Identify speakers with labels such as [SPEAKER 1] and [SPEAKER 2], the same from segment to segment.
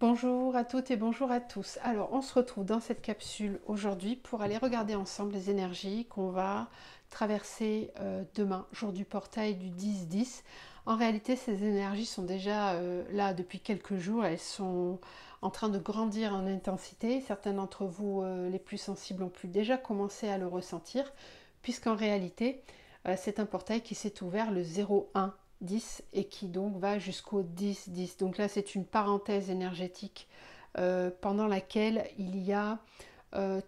[SPEAKER 1] Bonjour à toutes et bonjour à tous. Alors, on se retrouve dans cette capsule aujourd'hui pour aller regarder ensemble les énergies qu'on va traverser demain, jour du portail du 10-10. En réalité, ces énergies sont déjà là depuis quelques jours. Elles sont en train de grandir en intensité. Certains d'entre vous, les plus sensibles, ont pu déjà commencer à le ressentir, puisqu'en réalité, c'est un portail qui s'est ouvert le 0-1. 10 et qui donc va jusqu'au 10-10. Donc là, c'est une parenthèse énergétique pendant laquelle il y a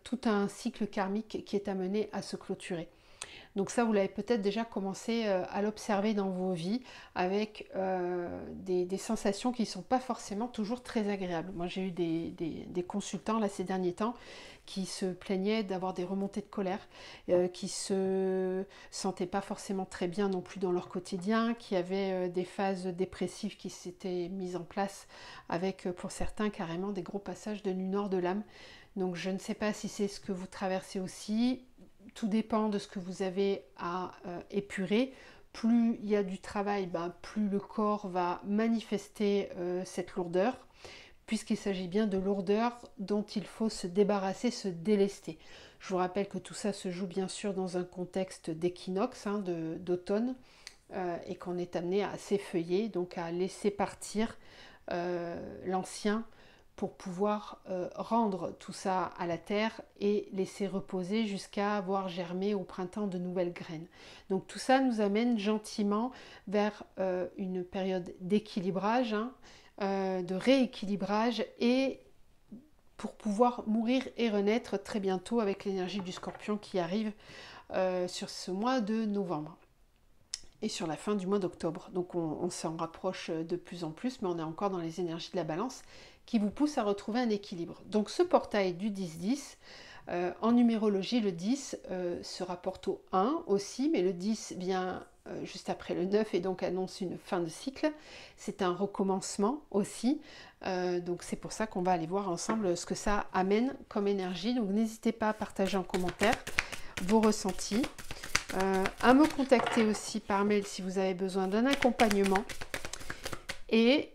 [SPEAKER 1] tout un cycle karmique qui est amené à se clôturer. Donc ça, vous l'avez peut-être déjà commencé à l'observer dans vos vies avec des sensations qui ne sont pas forcément toujours très agréables. Moi, j'ai eu des consultants là ces derniers temps qui se plaignaient d'avoir des remontées de colère, qui se sentaient pas forcément très bien non plus dans leur quotidien, qui avaient des phases dépressives qui s'étaient mises en place avec, pour certains, carrément des gros passages de nuit noire de l'âme. Donc je ne sais pas si c'est ce que vous traversez aussi. Tout dépend de ce que vous avez à épurer. Plus il y a du travail, plus le corps va manifester cette lourdeur, puisqu'il s'agit bien de lourdeur dont il faut se débarrasser, se délester. Je vous rappelle que tout ça se joue bien sûr dans un contexte d'équinoxe, d'automne, et qu'on est amené à s'effeuiller, donc à laisser partir l'ancien pour pouvoir rendre tout ça à la terre et laisser reposer jusqu'à voir germer au printemps de nouvelles graines. Donc tout ça nous amène gentiment vers une période d'équilibrage, de rééquilibrage, et pour pouvoir mourir et renaître très bientôt avec l'énergie du Scorpion qui arrive sur ce mois de novembre et sur la fin du mois d'octobre. Donc on s'en rapproche de plus en plus, mais on est encore dans les énergies de la balance qui vous poussent à retrouver un équilibre. Donc ce portail du 10-10, en numérologie, le 10 se rapporte au 1 aussi, mais le 10 vient juste après le 9 et donc annonce une fin de cycle. C'est un recommencement aussi, donc c'est pour ça qu'on va aller voir ensemble ce que ça amène comme énergie. Donc n'hésitez pas à partager en commentaire vos ressentis, à me contacter aussi par mail si vous avez besoin d'un accompagnement. Et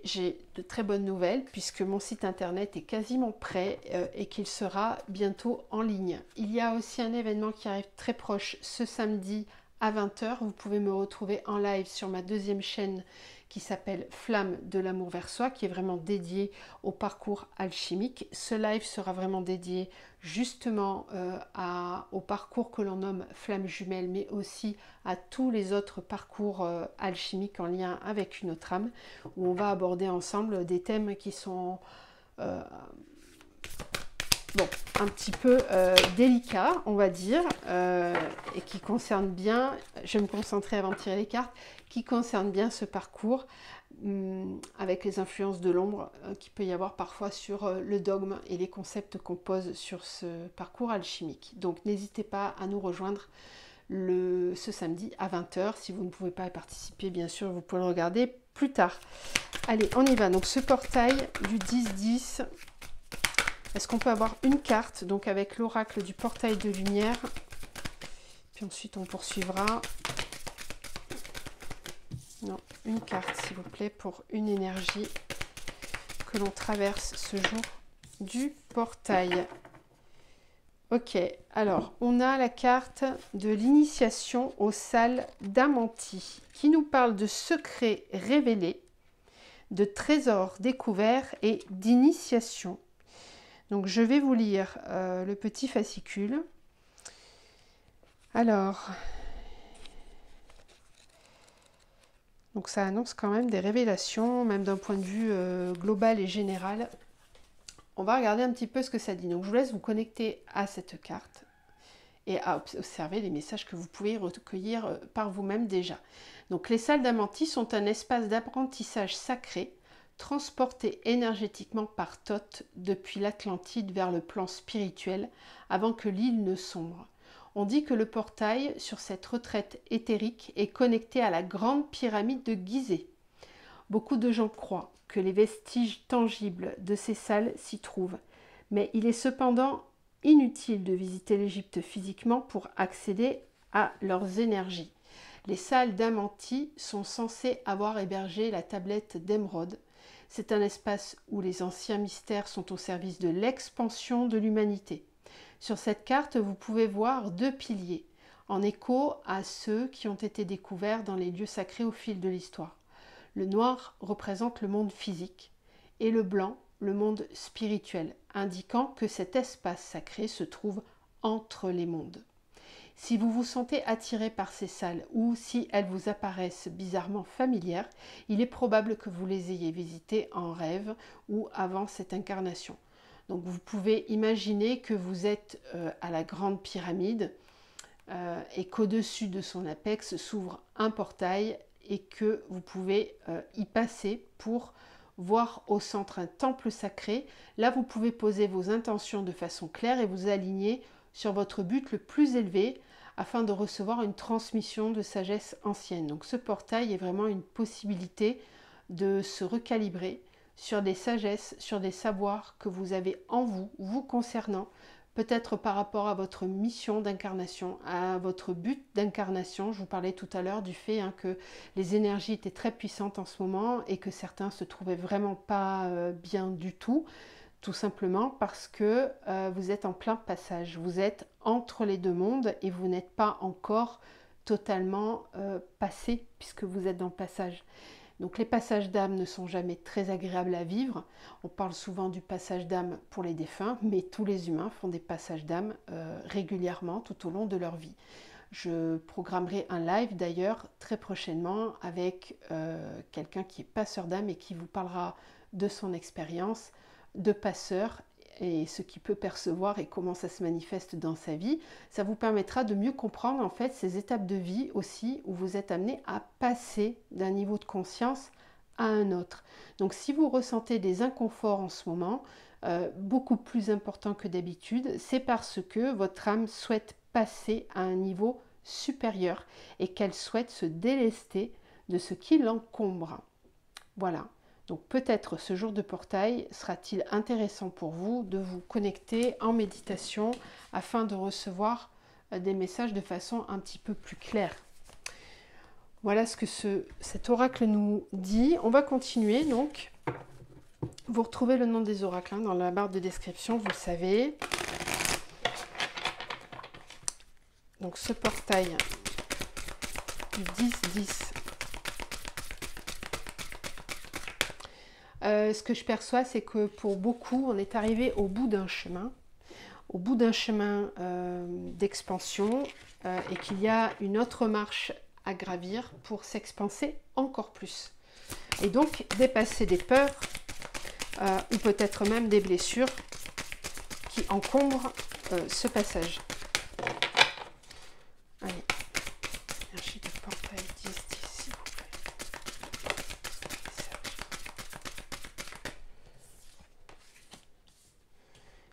[SPEAKER 1] j'ai de très bonnes nouvelles puisque mon site internet est quasiment prêt et qu'il sera bientôt en ligne. Il y a aussi un événement qui arrive très proche ce samedi à 20h. Vous pouvez me retrouver en live sur ma deuxième chaîne qui s'appelle Flamme de l'amour vers soi, qui est vraiment dédiée au parcours alchimique. Ce live sera vraiment dédié justement au parcours que l'on nomme Flamme jumelle, mais aussi à tous les autres parcours alchimiques en lien avec une autre âme, où on va aborder ensemble des thèmes qui sont un petit peu délicats, on va dire, et qui concernent bien, je vais me concentrer avant de tirer les cartes, qui concernent bien ce parcours avec les influences de l'ombre qu'il peut y avoir parfois sur le dogme et les concepts qu'on pose sur ce parcours alchimique. Donc n'hésitez pas à nous rejoindre ce samedi à 20h. Si vous ne pouvez pas y participer, bien sûr, vous pouvez le regarder plus tard. Allez, on y va. Donc ce portail du 10-10, est-ce qu'on peut avoir une carte, donc avec l'oracle du portail de lumière, puis ensuite on poursuivra. Non, une carte s'il vous plaît pour une énergie que l'on traverse ce jour du portail. Ok, alors on a la carte de l'initiation aux salles d'Amanti qui nous parle de secrets révélés, de trésors découverts et d'initiation. Donc je vais vous lire le petit fascicule. Alors, donc ça annonce quand même des révélations, même d'un point de vue global et général. On va regarder un petit peu ce que ça dit. Donc je vous laisse vous connecter à cette carte et à observer les messages que vous pouvez recueillir par vous-même déjà. Donc les salles d'Amanti sont un espace d'apprentissage sacré transporté énergétiquement par Thoth depuis l'Atlantide vers le plan spirituel avant que l'île ne sombre. On dit que le portail sur cette retraite éthérique est connecté à la grande pyramide de Gizeh. Beaucoup de gens croient que les vestiges tangibles de ces salles s'y trouvent, mais il est cependant inutile de visiter l'Égypte physiquement pour accéder à leurs énergies. Les salles d'Amanti sont censées avoir hébergé la tablette d'Émeraude. C'est un espace où les anciens mystères sont au service de l'expansion de l'humanité. Sur cette carte, vous pouvez voir 2 piliers, en écho à ceux qui ont été découverts dans les lieux sacrés au fil de l'histoire. Le noir représente le monde physique et le blanc, le monde spirituel, indiquant que cet espace sacré se trouve entre les mondes. Si vous vous sentez attiré par ces salles ou si elles vous apparaissent bizarrement familières, il est probable que vous les ayez visitées en rêve ou avant cette incarnation. Donc vous pouvez imaginer que vous êtes à la grande pyramide et qu'au-dessus de son apex s'ouvre un portail et que vous pouvez y passer pour voir au centre un temple sacré. Là, vous pouvez poser vos intentions de façon claire et vous aligner sur votre but le plus élevé afin de recevoir une transmission de sagesse ancienne. Donc ce portail est vraiment une possibilité de se recalibrer sur des sagesses, sur des savoirs que vous avez en vous, vous concernant, peut-être par rapport à votre mission d'incarnation, à votre but d'incarnation. Je vous parlais tout à l'heure du fait que les énergies étaient très puissantes en ce moment et que certains se trouvaient vraiment pas bien du tout simplement parce que vous êtes en plein passage, vous êtes entre les 2 mondes et vous n'êtes pas encore totalement passé puisque vous êtes dans le passage. Donc les passages d'âme ne sont jamais très agréables à vivre. On parle souvent du passage d'âme pour les défunts, mais tous les humains font des passages d'âme régulièrement tout au long de leur vie. Je programmerai un live d'ailleurs très prochainement avec quelqu'un qui est passeur d'âme et qui vous parlera de son expérience de passeur et ce qu'il peut percevoir et comment ça se manifeste dans sa vie. Ça vous permettra de mieux comprendre en fait ces étapes de vie aussi où vous êtes amené à passer d'un niveau de conscience à un autre. Donc si vous ressentez des inconforts en ce moment, beaucoup plus importants que d'habitude, c'est parce que votre âme souhaite passer à un niveau supérieur et qu'elle souhaite se délester de ce qui l'encombre. Voilà. Donc peut-être ce jour de portail sera-t-il intéressant pour vous de vous connecter en méditation afin de recevoir des messages de façon un petit peu plus claire. Voilà ce que cet oracle nous dit. On va continuer donc. Vous retrouvez le nom des oracles dans la barre de description, vous le savez. Donc ce portail du 10-10. Ce que je perçois, c'est que pour beaucoup, on est arrivé au bout d'un chemin d'expansion et qu'il y a une autre marche à gravir pour s'expanser encore plus. Et donc dépasser des peurs ou peut-être même des blessures qui encombrent ce passage. Allez, énergie de portail 10-10, s'il vous plaît.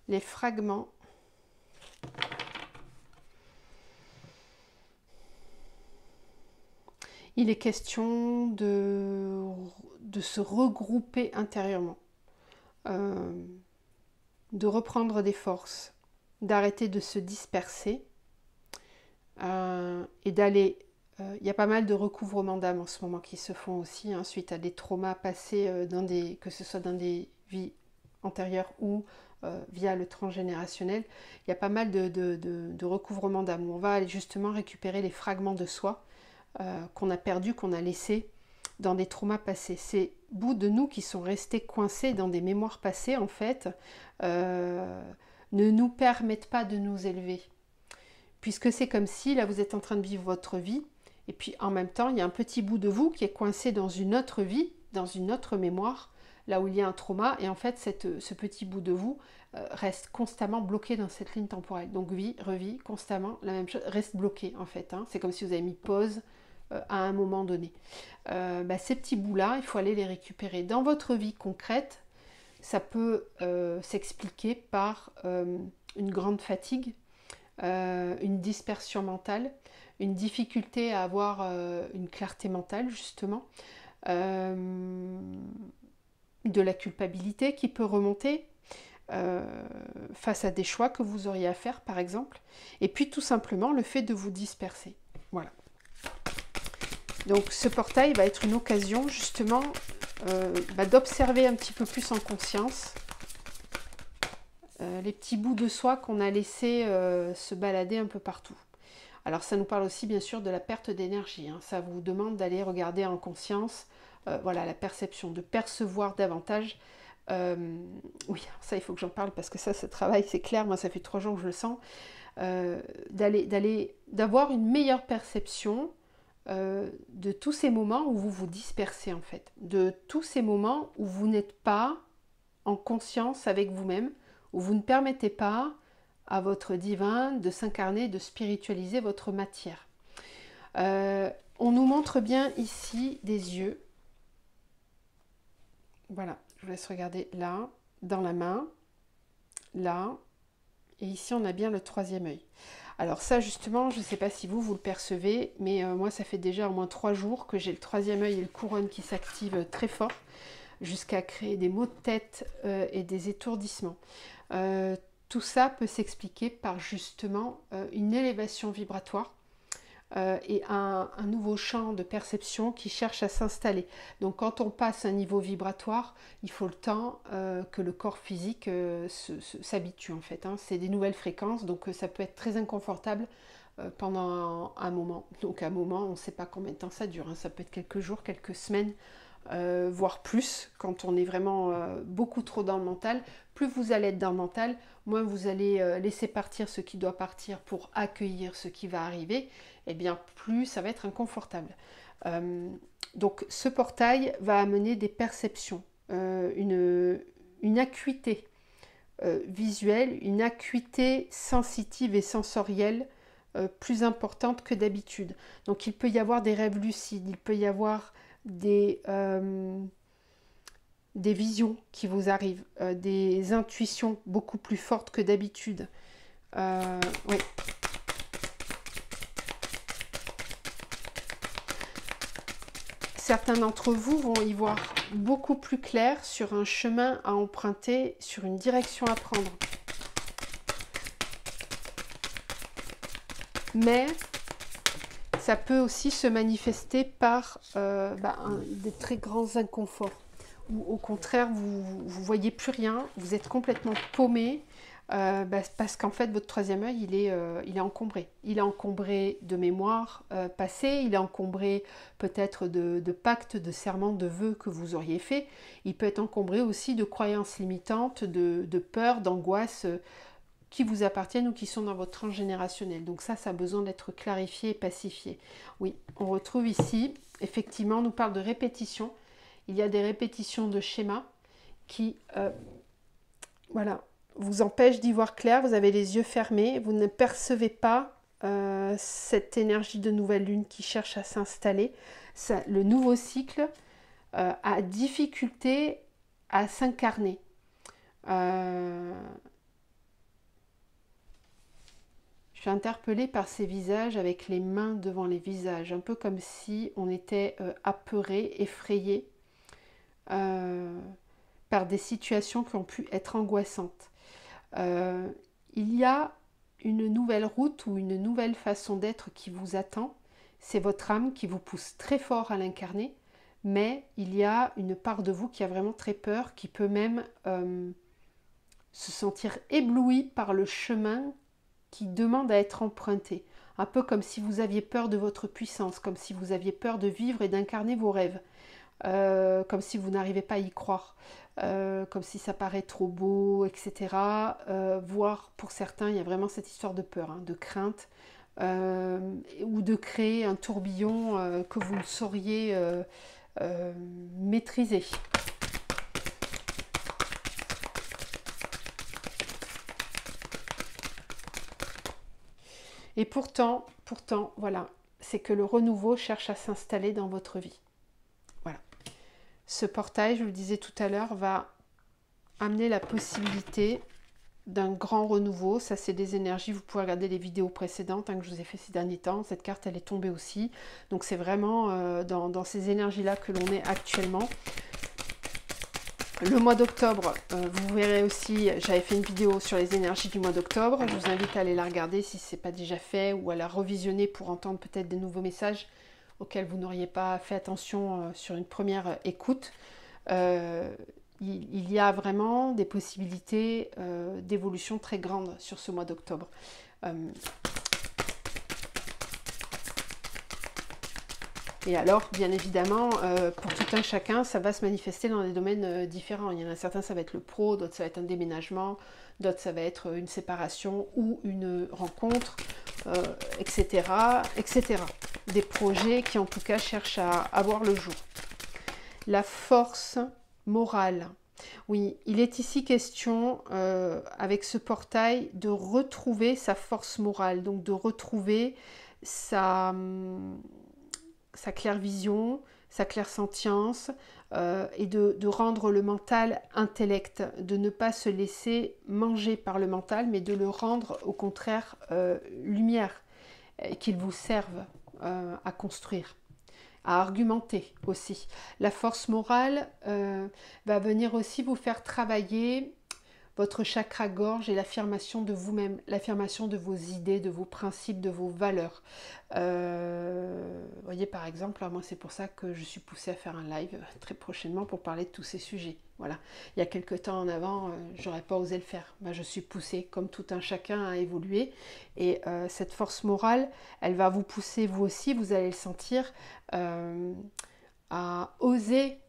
[SPEAKER 1] Les fragments. Il est question de se regrouper intérieurement, de reprendre des forces, d'arrêter de se disperser et d'aller... Il y a pas mal de recouvrements d'âme en ce moment qui se font aussi, suite à des traumas passés, que ce soit dans des vies antérieures ou via le transgénérationnel. Il y a pas mal de recouvrements d'âme où on va aller justement récupérer les fragments de soi qu'on a perdus, qu'on a laissés dans des traumas passés. Ces bouts de nous qui sont restés coincés dans des mémoires passées, en fait, ne nous permettent pas de nous élever. Puisque c'est comme si, là, vous êtes en train de vivre votre vie, et puis en même temps, il y a un petit bout de vous qui est coincé dans une autre vie, dans une autre mémoire, là où il y a un trauma, et en fait, ce petit bout de vous reste constamment bloqué dans cette ligne temporelle. Donc, vie, revie, constamment, la même chose, reste bloqué, en fait. C'est comme si vous avez mis pause à un moment donné. Ces petits bouts-là, il faut aller les récupérer. Dans votre vie concrète, ça peut s'expliquer par une grande fatigue, une dispersion mentale, une difficulté à avoir une clarté mentale, justement, de la culpabilité qui peut remonter face à des choix que vous auriez à faire, par exemple, et puis tout simplement le fait de vous disperser. Voilà. Donc ce portail va être une occasion justement d'observer un petit peu plus en conscience les petits bouts de soi qu'on a laissés se balader un peu partout. Alors ça nous parle aussi bien sûr de la perte d'énergie, hein. Ça vous demande d'aller regarder en conscience, voilà, la perception, de percevoir davantage. Oui, ça il faut que j'en parle parce que ça, ce travail, c'est clair, moi ça fait 3 jours que je le sens, d'avoir une meilleure perception de tous ces moments où vous vous dispersez en fait, de tous ces moments où vous n'êtes pas en conscience avec vous-même, où vous ne permettez pas à votre divin de s'incarner, de spiritualiser votre matière. On nous montre bien ici des yeux. Voilà, je vous laisse regarder là, dans la main, là, et ici on a bien le 3e œil. Alors ça justement, je ne sais pas si vous le percevez, mais moi ça fait déjà au moins 3 jours que j'ai le 3e œil et le couronne qui s'activent très fort, jusqu'à créer des maux de tête et des étourdissements. Tout ça peut s'expliquer par justement une élévation vibratoire et un nouveau champ de perception qui cherche à s'installer. Donc quand on passe un niveau vibratoire, il faut le temps que le corps physique s'habitue en fait, hein. C'est des nouvelles fréquences, donc ça peut être très inconfortable pendant un moment. Donc un moment, on ne sait pas combien de temps ça dure, hein. Ça peut être quelques jours, quelques semaines, voire plus, quand on est vraiment beaucoup trop dans le mental. Plus vous allez être dans le mental, moins vous allez laisser partir ce qui doit partir pour accueillir ce qui va arriver, et bien plus ça va être inconfortable. Donc ce portail va amener des perceptions, une acuité visuelle, une acuité sensitive et sensorielle plus importante que d'habitude. Donc il peut y avoir des rêves lucides, il peut y avoir des visions qui vous arrivent, des intuitions beaucoup plus fortes que d'habitude. Oui. Certains d'entre vous vont y voir beaucoup plus clair sur un chemin à emprunter, sur une direction à prendre. Mais ça peut aussi se manifester par des très grands inconforts. Ou au contraire, vous voyez plus rien, vous êtes complètement paumé, parce qu'en fait, votre 3e œil, il est encombré. Il est encombré de mémoires passées, il est encombré peut-être de pactes, de serments, de vœux que vous auriez faits. Il peut être encombré aussi de croyances limitantes, de peurs, d'angoisses, qui vous appartiennent ou qui sont dans votre transgénérationnel. Donc ça a besoin d'être clarifié et pacifié. Oui, on retrouve ici, effectivement, on nous parle de répétition. Il y a des répétitions de schémas qui, vous empêchent d'y voir clair. Vous avez les yeux fermés, vous ne percevez pas cette énergie de nouvelle lune qui cherche à s'installer. Le nouveau cycle a difficulté à s'incarner. Je suis interpellée par ces visages avec les mains devant les visages, un peu comme si on était apeuré, effrayé par des situations qui ont pu être angoissantes. Il y a une nouvelle route ou une nouvelle façon d'être qui vous attend. C'est votre âme qui vous pousse très fort à l'incarner, mais il y a une part de vous qui a vraiment très peur, qui peut même se sentir ébloui par le chemin qui demande à être emprunté. Un peu comme si vous aviez peur de votre puissance, comme si vous aviez peur de vivre et d'incarner vos rêves, comme si vous n'arrivez pas à y croire, comme si ça paraît trop beau, etc. Voire pour certains, il y a vraiment cette histoire de peur, hein, de crainte, ou de créer un tourbillon que vous ne sauriez maîtriser. Et pourtant, voilà, c'est que le renouveau cherche à s'installer dans votre vie. Voilà. Ce portail, je vous le disais tout à l'heure, va amener la possibilité d'un grand renouveau. Ça, c'est des énergies. Vous pouvez regarder les vidéos précédentes que je vous ai fait ces derniers temps. Cette carte, elle est tombée aussi. Donc, c'est vraiment dans ces énergies-là que l'on est actuellement. Le mois d'octobre, vous verrez aussi, j'avais fait une vidéo sur les énergies du mois d'octobre. Je vous invite à aller la regarder si ce n'est pas déjà fait ou à la revisionner pour entendre peut-être des nouveaux messages auxquelles vous n'auriez pas fait attention sur une première écoute. Il y a vraiment des possibilités d'évolution très grandes sur ce mois d'octobre. Et alors, bien évidemment, pour tout un chacun, ça va se manifester dans des domaines différents. Il y en a certains, ça va être le pro, d'autres, ça va être un déménagement, d'autres, ça va être une séparation ou une rencontre, etc., etc. Des projets qui, en tout cas, cherchent à avoir le jour. La force morale. Oui, il est ici question, avec ce portail, de retrouver sa force morale, donc de retrouver sa clairvision, sa clairsentience, et de rendre le mental intellect, de ne pas se laisser manger par le mental, mais de le rendre au contraire lumière, qu'il vous serve à construire, à argumenter aussi. La force morale va venir aussi vous faire travailler votre chakra gorge et l'affirmation de vous-même, l'affirmation de vos idées, de vos principes, de vos valeurs. Vous voyez, par exemple, moi c'est pour ça que je suis poussée à faire un live très prochainement pour parler de tous ces sujets. Voilà. Il y a quelques temps en avant, j'aurais pas osé le faire. Je suis poussée, comme tout un chacun, à évoluer. Et cette force morale, elle va vous pousser, vous aussi, vous allez le sentir, à oser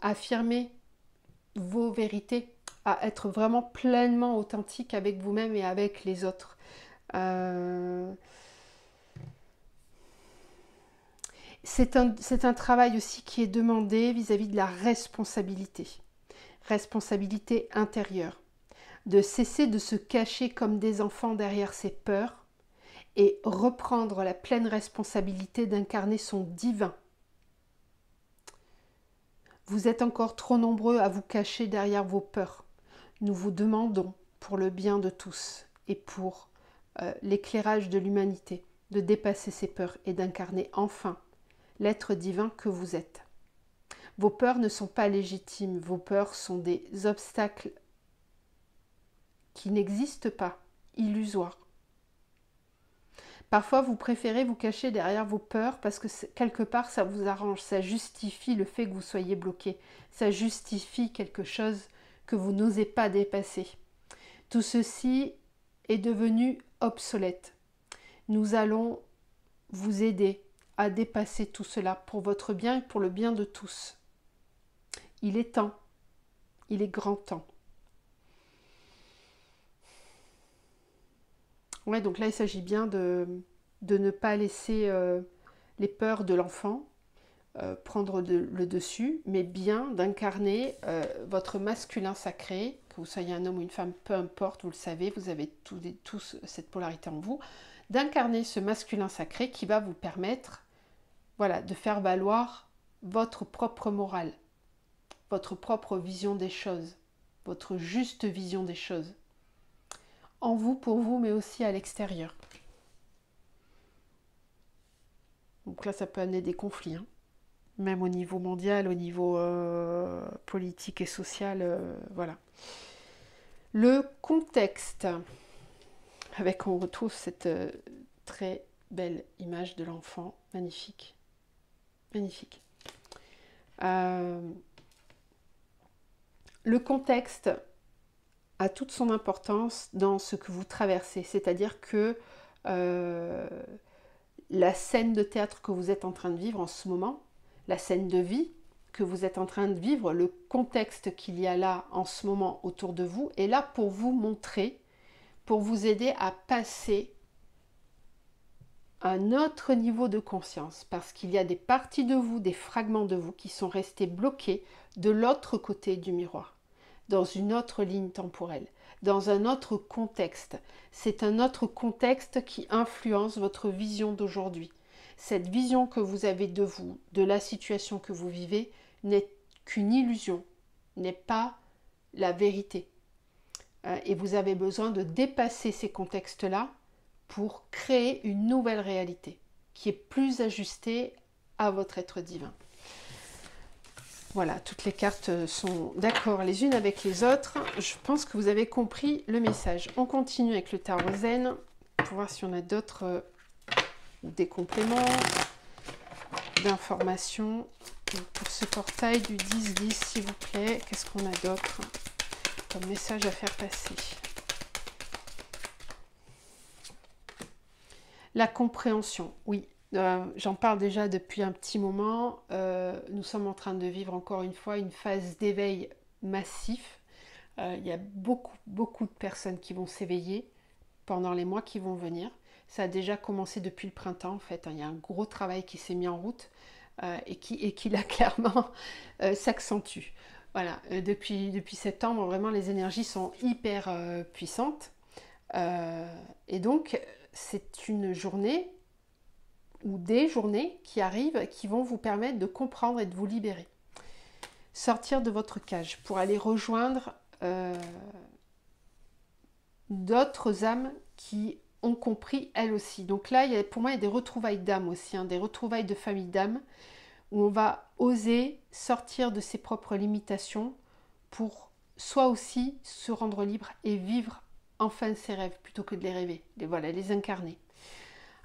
[SPEAKER 1] affirmer vos vérités, à être vraiment pleinement authentique avec vous-même et avec les autres. C'est un travail aussi qui est demandé vis-à-vis de la responsabilité. Responsabilité intérieure. De cesser de se cacher comme des enfants derrière ses peurs et reprendre la pleine responsabilité d'incarner son divin. Vous êtes encore trop nombreux à vous cacher derrière vos peurs. Nous vous demandons, pour le bien de tous et pour l'éclairage de l'humanité, de dépasser ces peurs et d'incarner enfin l'être divin que vous êtes. Vos peurs ne sont pas légitimes, vos peurs sont des obstacles qui n'existent pas, illusoires. Parfois, vous préférez vous cacher derrière vos peurs parce que quelque part, ça vous arrange, ça justifie le fait que vous soyez bloqué, ça justifie quelque chose que vous n'osez pas dépasser. Tout ceci est devenu obsolète. Nous allons vous aider à dépasser tout cela pour votre bien et pour le bien de tous. Il est temps, il est grand temps. Ouais, donc là, il s'agit bien de ne pas laisser les peurs de l'enfant prendre le dessus, mais bien d'incarner votre masculin sacré, que vous soyez un homme ou une femme, peu importe, vous le savez, vous avez tous cette polarité en vous, d'incarner ce masculin sacré qui va vous permettre, voilà, de faire valoir votre propre morale, votre propre vision des choses, votre juste vision des choses. En vous, pour vous, mais aussi à l'extérieur. Donc là, ça peut amener des conflits, hein. Même au niveau mondial, au niveau politique et social, voilà. Le contexte, avec on retrouve cette très belle image de l'enfant, magnifique, magnifique. Le contexte a toute son importance dans ce que vous traversez, c'est-à-dire que la scène de théâtre que vous êtes en train de vivre en ce moment, la scène de vie que vous êtes en train de vivre, le contexte qu'il y a là en ce moment autour de vous, est là pour vous montrer, pour vous aider à passer un autre niveau de conscience, parce qu'il y a des parties de vous, des fragments de vous qui sont restés bloqués de l'autre côté du miroir, dans une autre ligne temporelle, dans un autre contexte. C'est un autre contexte qui influence votre vision d'aujourd'hui. Cette vision que vous avez de vous, de la situation que vous vivez, n'est qu'une illusion, n'est pas la vérité. Et vous avez besoin de dépasser ces contextes-là pour créer une nouvelle réalité qui est plus ajustée à votre être divin. Voilà, toutes les cartes sont d'accord les unes avec les autres. Je pense que vous avez compris le message. On continue avec le tarot zen pour voir si on a d'autres des compléments. d'informations pour ce portail du 10-10, s'il vous plaît. Qu'est-ce qu'on a d'autre comme message à faire passer? La compréhension, oui. J'en parle déjà depuis un petit moment. Nous sommes en train de vivre encore une fois une phase d'éveil massif. Il y a beaucoup de personnes qui vont s'éveiller pendant les mois qui vont venir. Ça a déjà commencé depuis le printemps en fait. Il y a un gros travail qui s'est mis en route et qui là clairement s'accentue. Voilà, depuis septembre, vraiment les énergies sont hyper puissantes. Et donc, c'est une journée ou des journées qui arrivent qui vont vous permettre de comprendre et de vous libérer. Sortir de votre cage pour aller rejoindre d'autres âmes qui ont compris elles aussi. Donc là, pour moi, il y a des retrouvailles d'âmes aussi, des retrouvailles de famille d'âmes où on va oser sortir de ses propres limitations pour soi aussi se rendre libre et vivre enfin ses rêves plutôt que de les rêver, les incarner.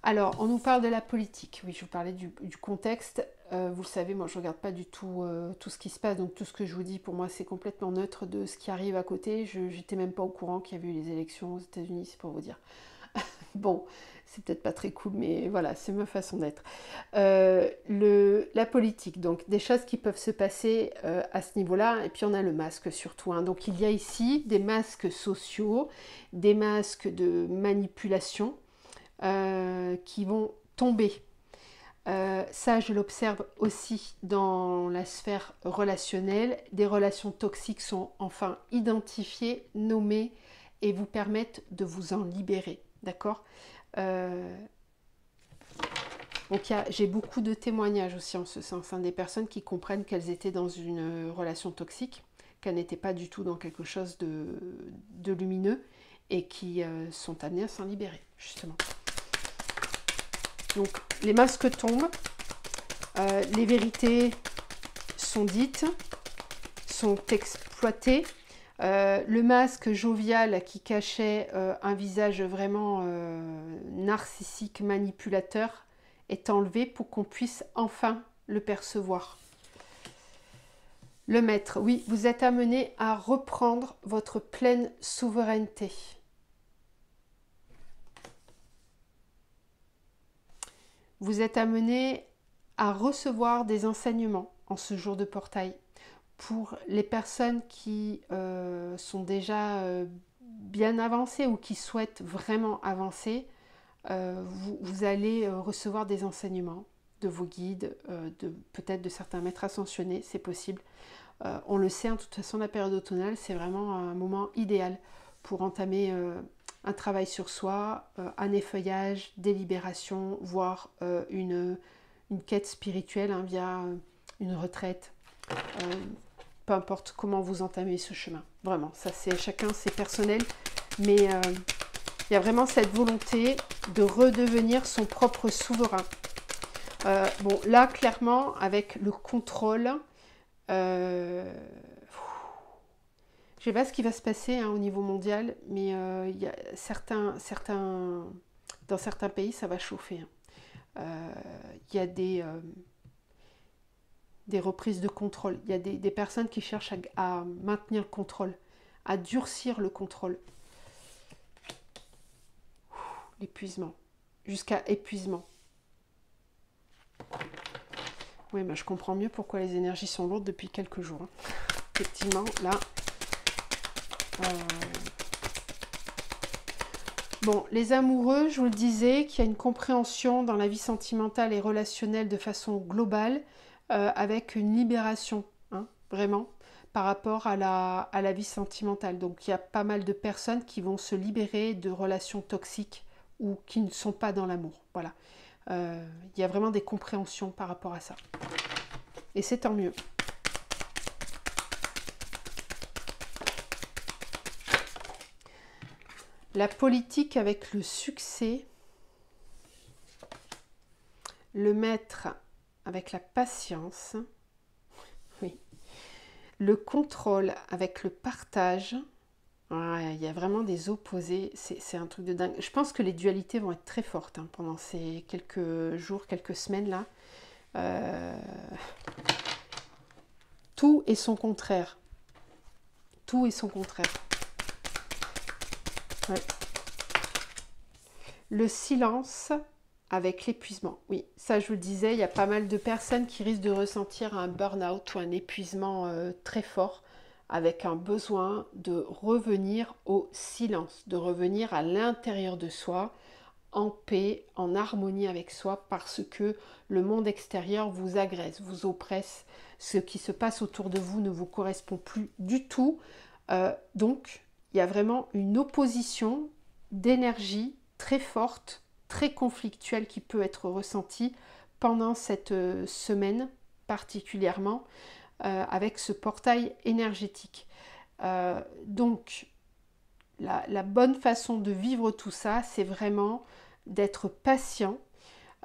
[SPEAKER 1] Alors, on nous parle de la politique. Oui, je vous parlais du contexte. Vous le savez, moi, je ne regarde pas du tout tout ce qui se passe. Donc, tout ce que je vous dis, pour moi, c'est complètement neutre de ce qui arrive à côté. Je n'étais même pas au courant qu'il y avait eu les élections aux États-Unis, c'est pour vous dire. Bon, c'est peut-être pas très cool, mais voilà, c'est ma façon d'être. La politique, donc des choses qui peuvent se passer à ce niveau-là. Et puis, on a le masque surtout. Donc, il y a ici des masques sociaux, des masques de manipulation. Qui vont tomber. Ça, je l'observe aussi dans la sphère relationnelle. Des relations toxiques sont enfin identifiées, nommées et vous permettent de vous en libérer. D'accord? Donc, j'ai beaucoup de témoignages aussi en ce sens. Des personnes qui comprennent qu'elles étaient dans une relation toxique, qu'elles n'étaient pas du tout dans quelque chose de lumineux et qui sont amenées à s'en libérer, justement. Donc, les masques tombent, les vérités sont dites, sont exploitées. Le masque jovial qui cachait un visage vraiment narcissique, manipulateur, est enlevé pour qu'on puisse enfin le percevoir. Le maître, oui, vous êtes amené à reprendre votre pleine souveraineté. Vous êtes amené à recevoir des enseignements en ce jour de portail. Pour les personnes qui sont déjà bien avancées ou qui souhaitent vraiment avancer, vous allez recevoir des enseignements de vos guides, peut-être de certains maîtres ascensionnés, c'est possible. On le sait, de toute façon, la période automnale, c'est vraiment un moment idéal pour entamer un travail sur soi, un effeuillage, des libérations, voire une quête spirituelle via une retraite. Peu importe comment vous entamez ce chemin. Vraiment, ça c'est chacun, c'est personnel. Mais il y a vraiment cette volonté de redevenir son propre souverain. Bon, là, clairement, avec le contrôle, je ne sais pas ce qui va se passer au niveau mondial, mais il y a dans certains pays, ça va chauffer. Il y a des reprises de contrôle. Il y a des personnes qui cherchent à maintenir le contrôle, à durcir le contrôle. L'épuisement, jusqu'à épuisement. Oui, mais je comprends mieux pourquoi les énergies sont lourdes depuis quelques jours. Effectivement, là... Bon, les amoureux, je vous le disais, qu'il y a une compréhension dans la vie sentimentale et relationnelle de façon globale, avec une libération, vraiment, par rapport à la vie sentimentale. Donc, il y a pas mal de personnes qui vont se libérer de relations toxiques ou qui ne sont pas dans l'amour. Voilà. Il y a vraiment des compréhensions par rapport à ça. Et c'est tant mieux. La politique avec le succès, le maître avec la patience, oui, le contrôle avec le partage. Ouais, il y a vraiment des opposés, c'est un truc de dingue. Je pense que les dualités vont être très fortes pendant ces quelques jours, quelques semaines là. Euh, tout est son contraire. Tout est son contraire. Ouais. Le silence avec l'épuisement. Oui, ça je vous le disais, il y a pas mal de personnes qui risquent de ressentir un burn-out ou un épuisement très fort avec un besoin de revenir au silence, de revenir à l'intérieur de soi, en paix, en harmonie avec soi, parce que le monde extérieur vous agresse, vous oppresse, ce qui se passe autour de vous ne vous correspond plus du tout. Donc, il y a vraiment une opposition d'énergie très forte, très conflictuelle qui peut être ressentie pendant cette semaine particulièrement avec ce portail énergétique. Donc, la bonne façon de vivre tout ça, c'est vraiment d'être patient,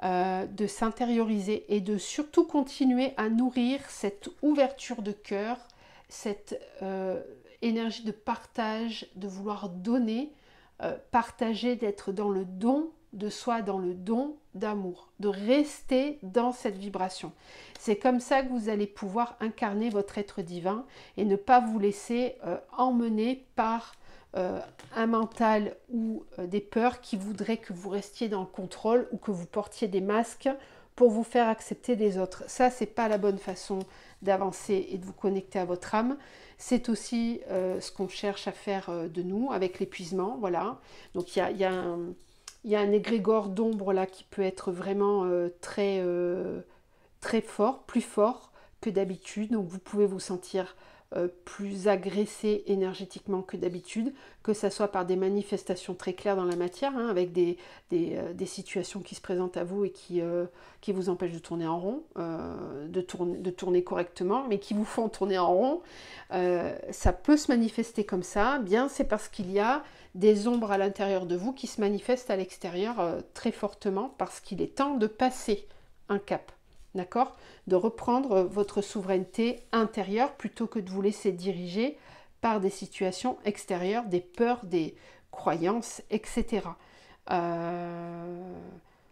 [SPEAKER 1] de s'intérioriser et de surtout continuer à nourrir cette ouverture de cœur, cette énergie de partage, de vouloir donner, partager, d'être dans le don de soi, dans le don d'amour, de rester dans cette vibration. C'est comme ça que vous allez pouvoir incarner votre être divin et ne pas vous laisser emmener par un mental ou des peurs qui voudraient que vous restiez dans le contrôle ou que vous portiez des masques pour vous faire accepter des autres. Ça, c'est pas la bonne façon d'avancer et de vous connecter à votre âme. C'est aussi ce qu'on cherche à faire de nous avec l'épuisement. Voilà. Donc il y a un égrégore d'ombre là qui peut être vraiment très fort, plus fort que d'habitude. Donc vous pouvez vous sentir plus agressé énergétiquement que d'habitude, que ce soit par des manifestations très claires dans la matière, hein, avec des situations qui se présentent à vous et qui vous empêchent de tourner en rond, de tourner correctement, mais qui vous font tourner en rond. Ça peut se manifester comme ça, bien c'est parce qu'il y a des ombres à l'intérieur de vous qui se manifestent à l'extérieur très fortement, parce qu'il est temps de passer un cap. D'accord? De reprendre votre souveraineté intérieure plutôt que de vous laisser diriger par des situations extérieures, des peurs, des croyances, etc.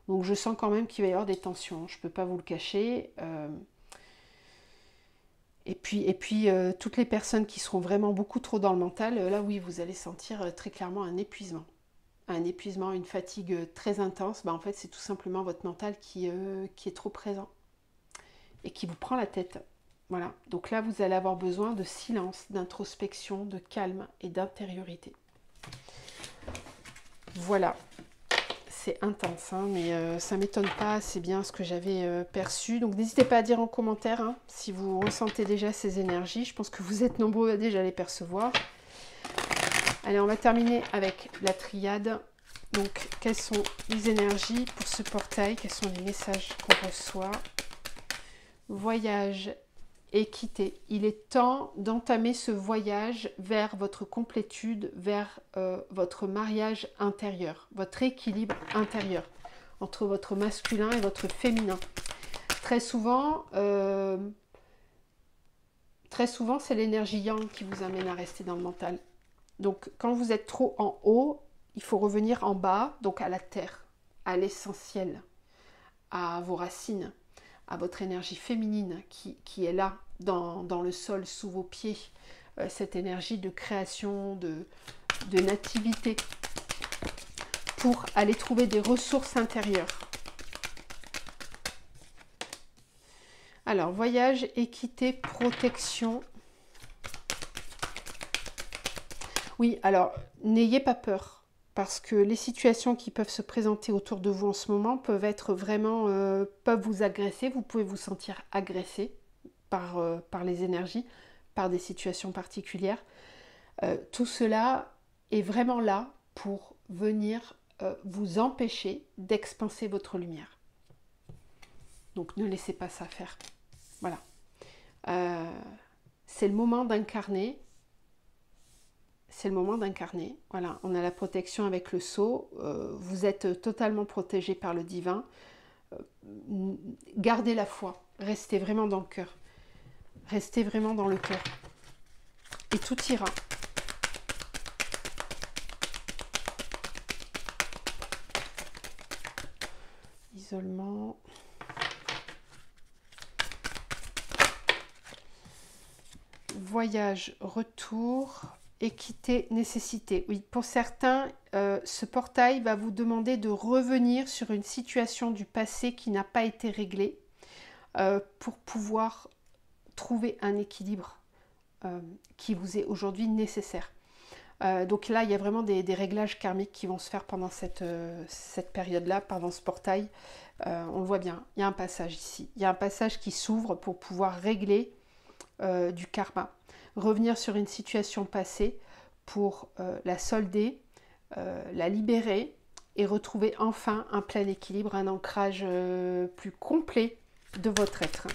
[SPEAKER 1] Donc je sens quand même qu'il va y avoir des tensions, je ne peux pas vous le cacher. Et puis toutes les personnes qui seront vraiment beaucoup trop dans le mental, là oui, vous allez sentir très clairement un épuisement. Un épuisement, une fatigue très intense. En fait, c'est tout simplement votre mental qui est trop présent et qui vous prend la tête. Voilà. Donc là, vous allez avoir besoin de silence, d'introspection, de calme et d'intériorité. Voilà. C'est intense, hein, mais ça ne m'étonne pas, c'est bien ce que j'avais perçu. Donc n'hésitez pas à dire en commentaire hein, si vous ressentez déjà ces énergies. Je pense que vous êtes nombreux à déjà les percevoir. Allez, on va terminer avec la triade. Donc, quelles sont les énergies pour ce portail? Quels sont les messages qu'on reçoit? Voyage, équité. Il est temps d'entamer ce voyage vers votre complétude, vers votre mariage intérieur, votre équilibre intérieur entre votre masculin et votre féminin. Très souvent, c'est l'énergie yang qui vous amène à rester dans le mental. Donc, quand vous êtes trop en haut, il faut revenir en bas, donc à la terre, à l'essentiel, à vos racines, à votre énergie féminine qui est là, dans le sol, sous vos pieds, cette énergie de création, de nativité, pour aller trouver des ressources intérieures. Alors, voyage, équité, protection. Oui, alors, n'ayez pas peur. Parce que les situations qui peuvent se présenter autour de vous en ce moment peuvent être vraiment, peuvent vous agresser. Vous pouvez vous sentir agressé par les énergies, par des situations particulières. Tout cela est vraiment là pour venir vous empêcher d'expanser votre lumière. Donc ne laissez pas ça faire. Voilà. C'est le moment d'incarner. C'est le moment d'incarner. Voilà, on a la protection avec le sceau. Vous êtes totalement protégé par le divin. Gardez la foi. Restez vraiment dans le cœur. Restez vraiment dans le cœur. Et tout ira. Isolement. voyage, retour, équité, nécessité. Oui, pour certains, ce portail va vous demander de revenir sur une situation du passé qui n'a pas été réglée pour pouvoir trouver un équilibre qui vous est aujourd'hui nécessaire. Donc là, il y a vraiment des réglages karmiques qui vont se faire pendant cette période-là, pendant ce portail. On le voit bien, il y a un passage ici. Il y a un passage qui s'ouvre pour pouvoir régler du karma. Revenir sur une situation passée pour la solder, la libérer et retrouver enfin un plein équilibre, un ancrage plus complet de votre être.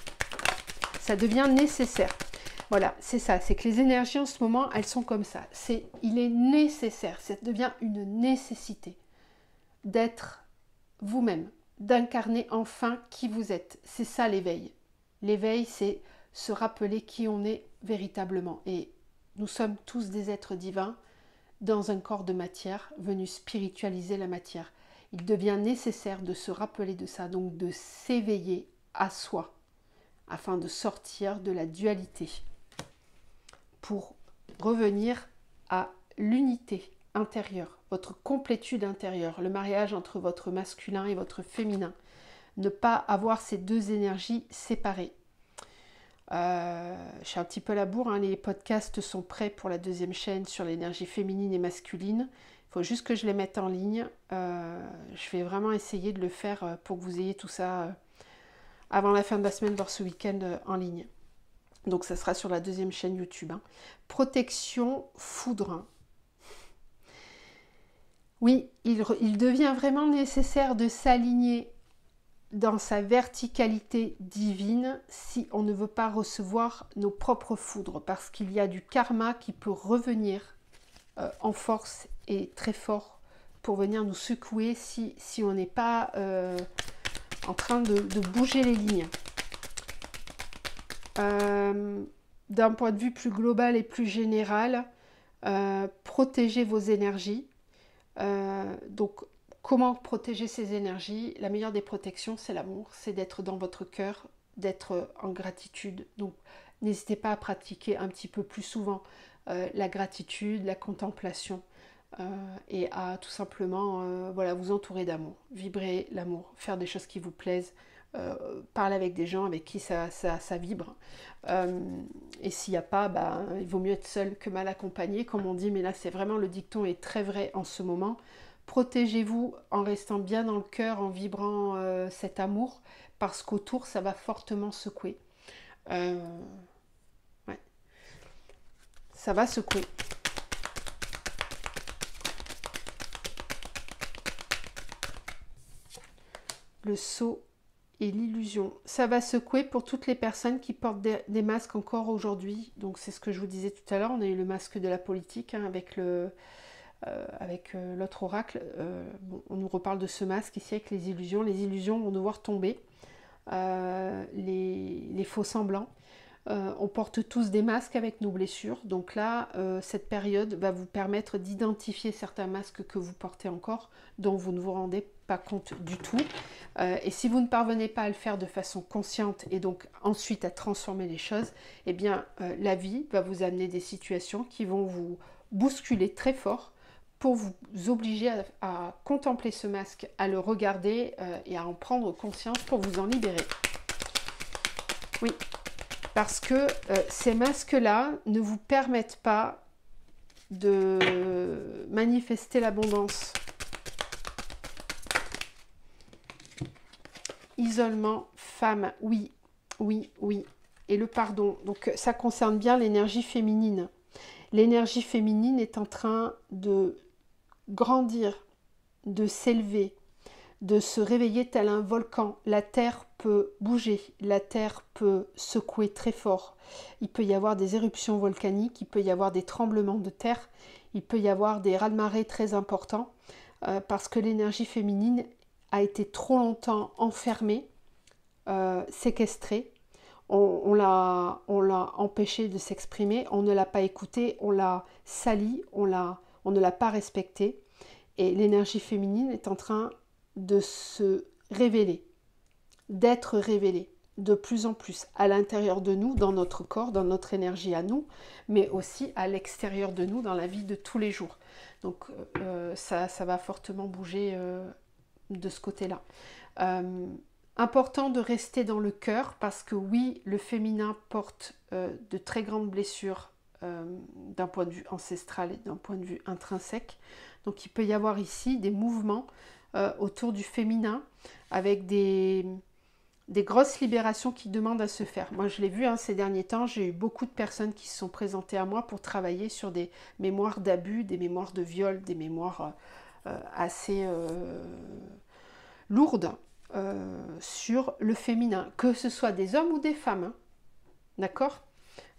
[SPEAKER 1] Ça devient nécessaire. Voilà, c'est ça, c'est que les énergies en ce moment, elles sont comme ça. Il est nécessaire, ça devient une nécessité d'être vous-même, d'incarner enfin qui vous êtes. C'est ça l'éveil. L'éveil, c'est se rappeler qui on est véritablement. Et nous sommes tous des êtres divins dans un corps de matière, venus spiritualiser la matière. Il devient nécessaire de se rappeler de ça, donc de s'éveiller à soi, afin de sortir de la dualité, pour revenir à l'unité intérieure, votre complétude intérieure, le mariage entre votre masculin et votre féminin. Ne pas avoir ces deux énergies séparées. Je suis un petit peu à la bourre, hein, les podcasts sont prêts pour la deuxième chaîne sur l'énergie féminine et masculine. Il faut juste que je les mette en ligne. Je vais vraiment essayer de le faire pour que vous ayez tout ça avant la fin de la semaine, voire ce week-end en ligne. Donc ça sera sur la deuxième chaîne YouTube. Hein. Protection foudre. Oui, il devient vraiment nécessaire de s'aligner dans sa verticalité divine si on ne veut pas recevoir nos propres foudres, parce qu'il y a du karma qui peut revenir en force et très fort pour venir nous secouer si on n'est pas en train de bouger les lignes. D'un point de vue plus global et plus général, protégez vos énergies. Donc, comment protéger ces énergies? La meilleure des protections, c'est l'amour, c'est d'être dans votre cœur, d'être en gratitude. Donc, n'hésitez pas à pratiquer un petit peu plus souvent la gratitude, la contemplation et à tout simplement voilà, vous entourer d'amour, vibrer l'amour, faire des choses qui vous plaisent. Parler avec des gens avec qui ça vibre. Et s'il n'y a pas, il vaut mieux être seul que mal accompagné, comme on dit, mais là c'est vraiment, le dicton est très vrai en ce moment. Protégez-vous en restant bien dans le cœur, en vibrant cet amour, parce qu'autour ça va fortement secouer. Ouais. Ça va secouer. Le sceau et l'illusion. Ça va secouer pour toutes les personnes qui portent des masques encore aujourd'hui. Donc c'est ce que je vous disais tout à l'heure. On a eu le masque de la politique hein, avec l'autre oracle. Bon, on nous reparle de ce masque ici avec les illusions. Les illusions vont devoir tomber. Les faux semblants. On porte tous des masques avec nos blessures. Donc là, cette période va vous permettre d'identifier certains masques que vous portez encore, dont vous ne vous rendez pas compte du tout. Et si vous ne parvenez pas à le faire de façon consciente et donc ensuite à transformer les choses, eh bien la vie va vous amener des situations qui vont vous bousculer très fort pour vous obliger à contempler ce masque, à le regarder et à en prendre conscience pour vous en libérer. Oui. Parce que ces masques-là ne vous permettent pas de manifester l'abondance. Isolement, femme, oui, oui, oui. Et le pardon, donc ça concerne bien l'énergie féminine. L'énergie féminine est en train de grandir, de s'élever, de se réveiller tel un volcan. La terre peut bouger, la terre peut secouer très fort. Il peut y avoir des éruptions volcaniques, il peut y avoir des tremblements de terre, il peut y avoir des raz-de-marée très importants parce que l'énergie féminine a été trop longtemps enfermée, séquestrée. On l'a empêchée de s'exprimer, on ne l'a pas écoutée, on l'a salie, on ne l'a pas respectée. Et l'énergie féminine est en train de se révéler, d'être révélée. de plus en plus à l'intérieur de nous, dans notre corps, dans notre énergie à nous, mais aussi à l'extérieur de nous, dans la vie de tous les jours. Donc ça va fortement bouger de ce côté-là. Important de rester dans le cœur, parce que oui, le féminin porte de très grandes blessures d'un point de vue ancestral et d'un point de vue intrinsèque. Donc il peut y avoir ici des mouvements autour du féminin avec des grosses libérations qui demandent à se faire. Moi, je l'ai vu ces derniers temps, j'ai eu beaucoup de personnes qui se sont présentées à moi pour travailler sur des mémoires d'abus, des mémoires de viol, des mémoires assez lourdes sur le féminin, que ce soit des hommes ou des femmes, hein. D'accord,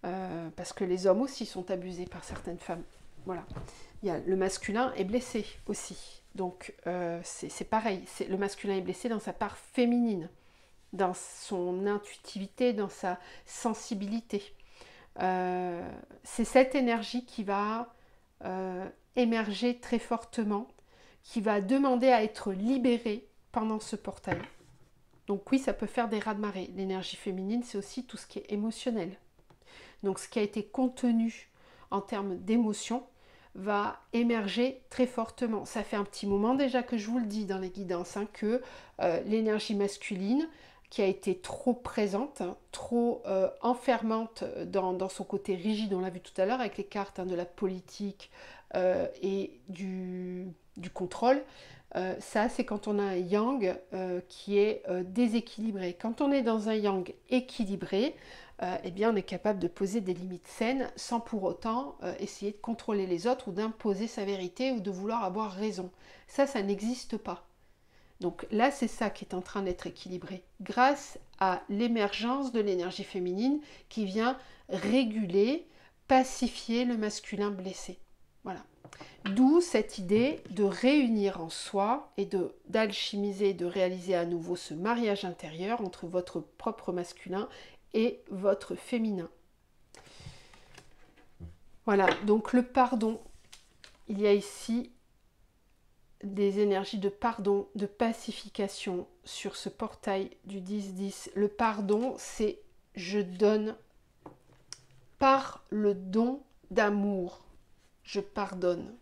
[SPEAKER 1] parce que les hommes aussi sont abusés par certaines femmes. Voilà. Le masculin est blessé aussi. Donc, c'est pareil. Le masculin est blessé dans sa part féminine, dans son intuitivité, dans sa sensibilité. C'est cette énergie qui va émerger très fortement, qui va demander à être libérée pendant ce portail. Donc oui, ça peut faire des raz-de-marée. L'énergie féminine, c'est aussi tout ce qui est émotionnel. Donc ce qui a été contenu en termes d'émotion va émerger très fortement. Ça fait un petit moment déjà que je vous le dis dans les guidances, que l'énergie masculine, qui a été trop présente, trop enfermante dans son côté rigide, on l'a vu tout à l'heure avec les cartes de la politique et du contrôle, ça c'est quand on a un yang qui est déséquilibré. Quand on est dans un yang équilibré, eh bien on est capable de poser des limites saines sans pour autant essayer de contrôler les autres ou d'imposer sa vérité ou de vouloir avoir raison. Ça n'existe pas. Donc là, c'est ça qui est en train d'être équilibré, grâce à l'émergence de l'énergie féminine qui vient réguler, pacifier le masculin blessé. Voilà. D'où cette idée de réunir en soi et d'alchimiser, de réaliser à nouveau ce mariage intérieur entre votre propre masculin et votre féminin. Voilà, donc le pardon, il y a ici des énergies de pardon, de pacification sur ce portail du 10-10. Le pardon, c'est je donne par le don d'amour. Je pardonne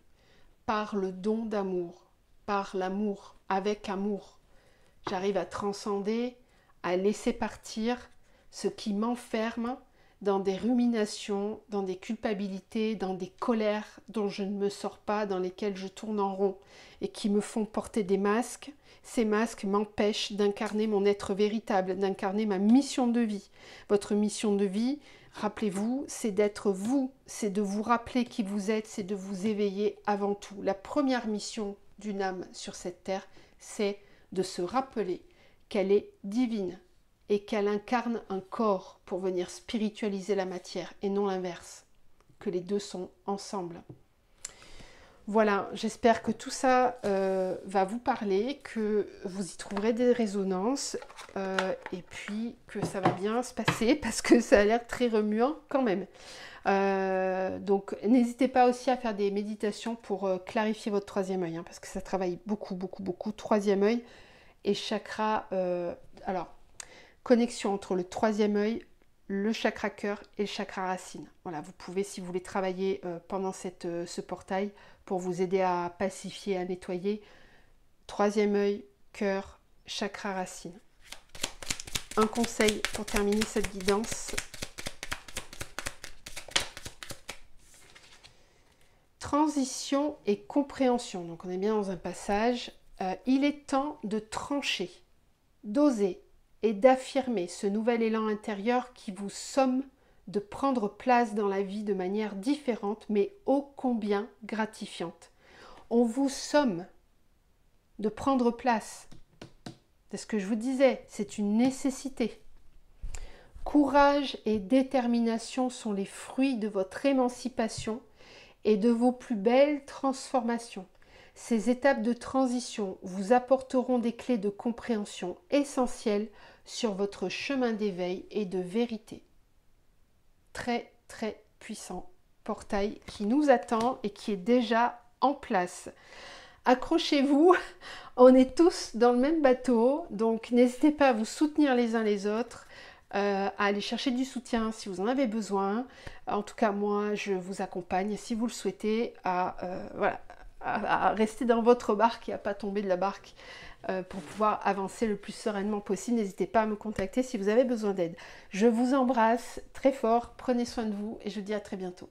[SPEAKER 1] par le don d'amour, par l'amour, avec amour. J'arrive à transcender, à laisser partir ce qui m'enferme dans des ruminations, dans des culpabilités, dans des colères dont je ne me sors pas, dans lesquelles je tourne en rond et qui me font porter des masques. Ces masques m'empêchent d'incarner mon être véritable, d'incarner ma mission de vie. Votre mission de vie, rappelez-vous, c'est d'être vous, c'est de vous rappeler qui vous êtes, c'est de vous éveiller avant tout. La première mission d'une âme sur cette terre, c'est de se rappeler qu'elle est divine et qu'elle incarne un corps pour venir spiritualiser la matière et non l'inverse, que les deux sont ensemble. Voilà, j'espère que tout ça va vous parler, que vous y trouverez des résonances et puis que ça va bien se passer parce que ça a l'air très remuant quand même. Donc n'hésitez pas aussi à faire des méditations pour clarifier votre troisième œil, parce que ça travaille beaucoup, beaucoup, beaucoup. Troisième œil et chakra. Alors, connexion entre le troisième œil, le chakra cœur et le chakra racine. Voilà, vous pouvez, si vous voulez travailler pendant ce portail, pour vous aider à pacifier, à nettoyer, troisième œil, cœur, chakra racine. Un conseil pour terminer cette guidance. Transition et compréhension. Donc on est bien dans un passage. Il est temps de trancher, d'oser et d'affirmer ce nouvel élan intérieur qui vous somme de prendre place dans la vie de manière différente, mais ô combien gratifiante. On vous somme de prendre place. C'est ce que je vous disais, c'est une nécessité. Courage et détermination sont les fruits de votre émancipation et de vos plus belles transformations. Ces étapes de transition vous apporteront des clés de compréhension essentielles sur votre chemin d'éveil et de vérité. Très très puissant portail qui nous attend et qui est déjà en place. accrochez-vous, on est tous dans le même bateau, donc n'hésitez pas à vous soutenir les uns les autres, à aller chercher du soutien si vous en avez besoin. En tout cas, moi, je vous accompagne, si vous le souhaitez, voilà, à rester dans votre barque et à ne pas tomber de la barque pour pouvoir avancer le plus sereinement possible. N'hésitez pas à me contacter si vous avez besoin d'aide. Je vous embrasse très fort, prenez soin de vous et je vous dis à très bientôt.